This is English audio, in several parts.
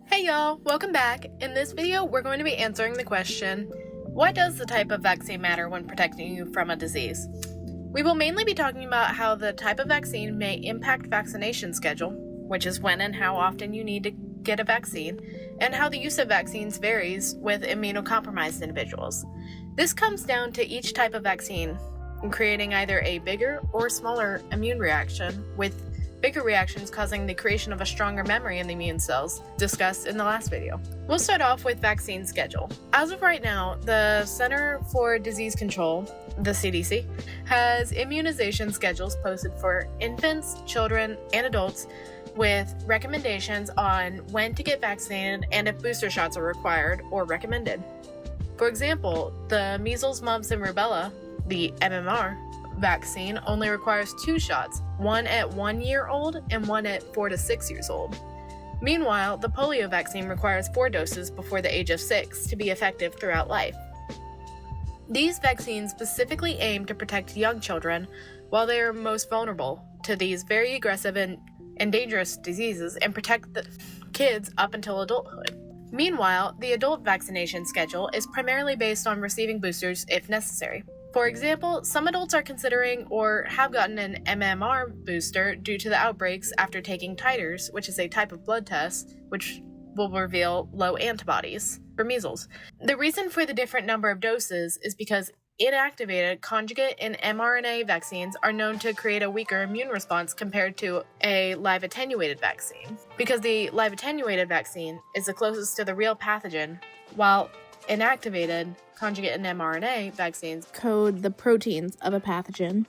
Hey y'all, welcome back. In this video, we're going to be answering the question, why does the type of vaccine matter when protecting you from a disease? We will mainly be talking about how the type of vaccine may impact vaccination schedule, which is when and how often you need to get a vaccine, and how the use of vaccines varies with immunocompromised individuals. This comes down to each type of vaccine creating either a bigger or smaller immune reaction, with bigger reactions causing the creation of a stronger memory in the immune cells, discussed in the last video. We'll start off with vaccine schedule. As of right now, the Center for Disease Control, the CDC, has immunization schedules posted for infants, children, and adults with recommendations on when to get vaccinated and if booster shots are required or recommended. For example, the measles, mumps, and rubella, the MMR, vaccine only requires 2 shots, one at 1 year old and one at 4 to 6 years old. Meanwhile, the polio vaccine requires 4 doses before the age of 6 to be effective throughout life. These vaccines specifically aim to protect young children while they are most vulnerable to these very aggressive and dangerous diseases and protect the kids up until adulthood. Meanwhile, the adult vaccination schedule is primarily based on receiving boosters if necessary. For example, some adults are considering or have gotten an MMR booster due to the outbreaks after taking titers, which is a type of blood test which will reveal low antibodies for measles. The reason for the different number of doses is because inactivated conjugate and mRNA vaccines are known to create a weaker immune response compared to a live attenuated vaccine, because the live attenuated vaccine is the closest to the real pathogen, while inactivated conjugate and mRNA vaccines code the proteins of a pathogen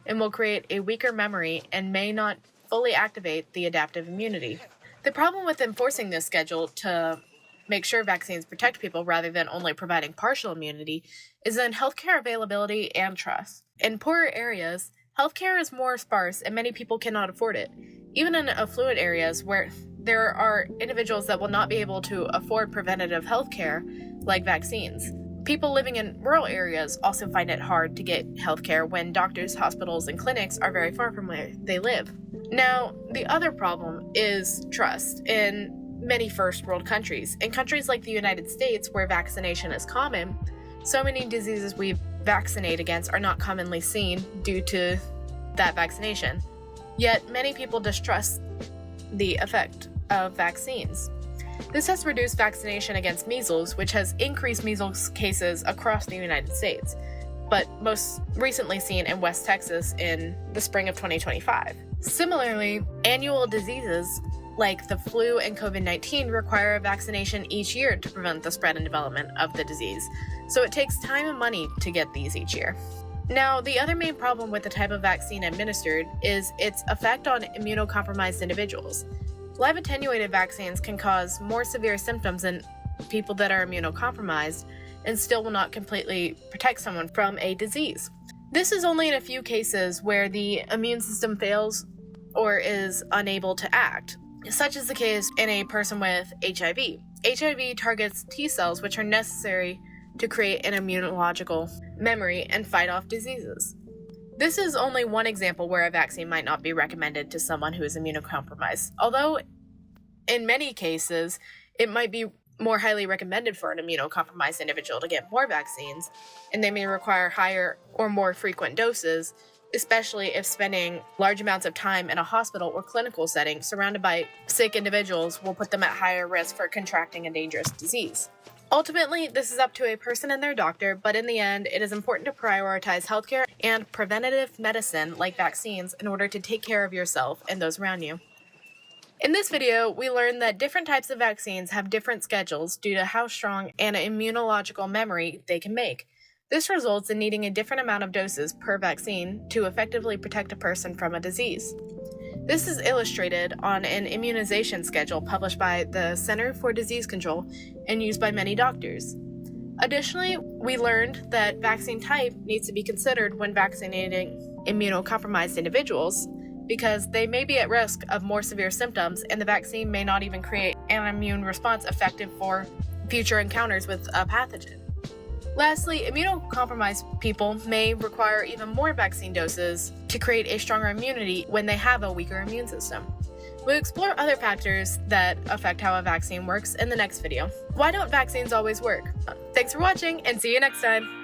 and will create a weaker memory and may not fully activate the adaptive immunity. The problem with enforcing this schedule to make sure vaccines protect people rather than only providing partial immunity is in healthcare availability and trust. In poorer areas, healthcare is more sparse and many people cannot afford it. Even in affluent areas where there are individuals that will not be able to afford preventative healthcare like vaccines. People living in rural areas also find it hard to get healthcare when doctors, hospitals, and clinics are very far from where they live. Now, the other problem is trust in many first world countries. In countries like the United States, where vaccination is common, so many diseases we vaccinate against are not commonly seen due to that vaccination. Yet, many people distrust the effect of vaccines. This has reduced vaccination against measles, which has increased measles cases across the United States, but most recently seen in West Texas in the spring of 2025. Similarly, annual diseases like the flu and COVID-19 require a vaccination each year to prevent the spread and development of the disease, so it takes time and money to get these each year. Now, the other main problem with the type of vaccine administered is its effect on immunocompromised individuals. Live attenuated vaccines can cause more severe symptoms in people that are immunocompromised and still will not completely protect someone from a disease. This is only in a few cases where the immune system fails or is unable to act, such as the case in a person with HIV. HIV targets T cells, which are necessary to create an immunological memory and fight off diseases. This is only one example where a vaccine might not be recommended to someone who is immunocompromised, although in many cases, it might be more highly recommended for an immunocompromised individual to get more vaccines, and they may require higher or more frequent doses, especially if spending large amounts of time in a hospital or clinical setting surrounded by sick individuals will put them at higher risk for contracting a dangerous disease. Ultimately, this is up to a person and their doctor, but in the end, it is important to prioritize healthcare and preventative medicine like vaccines in order to take care of yourself and those around you. In this video, we learned that different types of vaccines have different schedules due to how strong an immunological memory they can make. This results in needing a different amount of doses per vaccine to effectively protect a person from a disease. This is illustrated on an immunization schedule published by the Center for Disease Control and used by many doctors. Additionally, we learned that vaccine type needs to be considered when vaccinating immunocompromised individuals because they may be at risk of more severe symptoms and the vaccine may not even create an immune response effective for future encounters with a pathogen. Lastly, immunocompromised people may require even more vaccine doses to create a stronger immunity when they have a weaker immune system. We'll explore other factors that affect how a vaccine works in the next video. Why don't vaccines always work? Thanks for watching, and see you next time!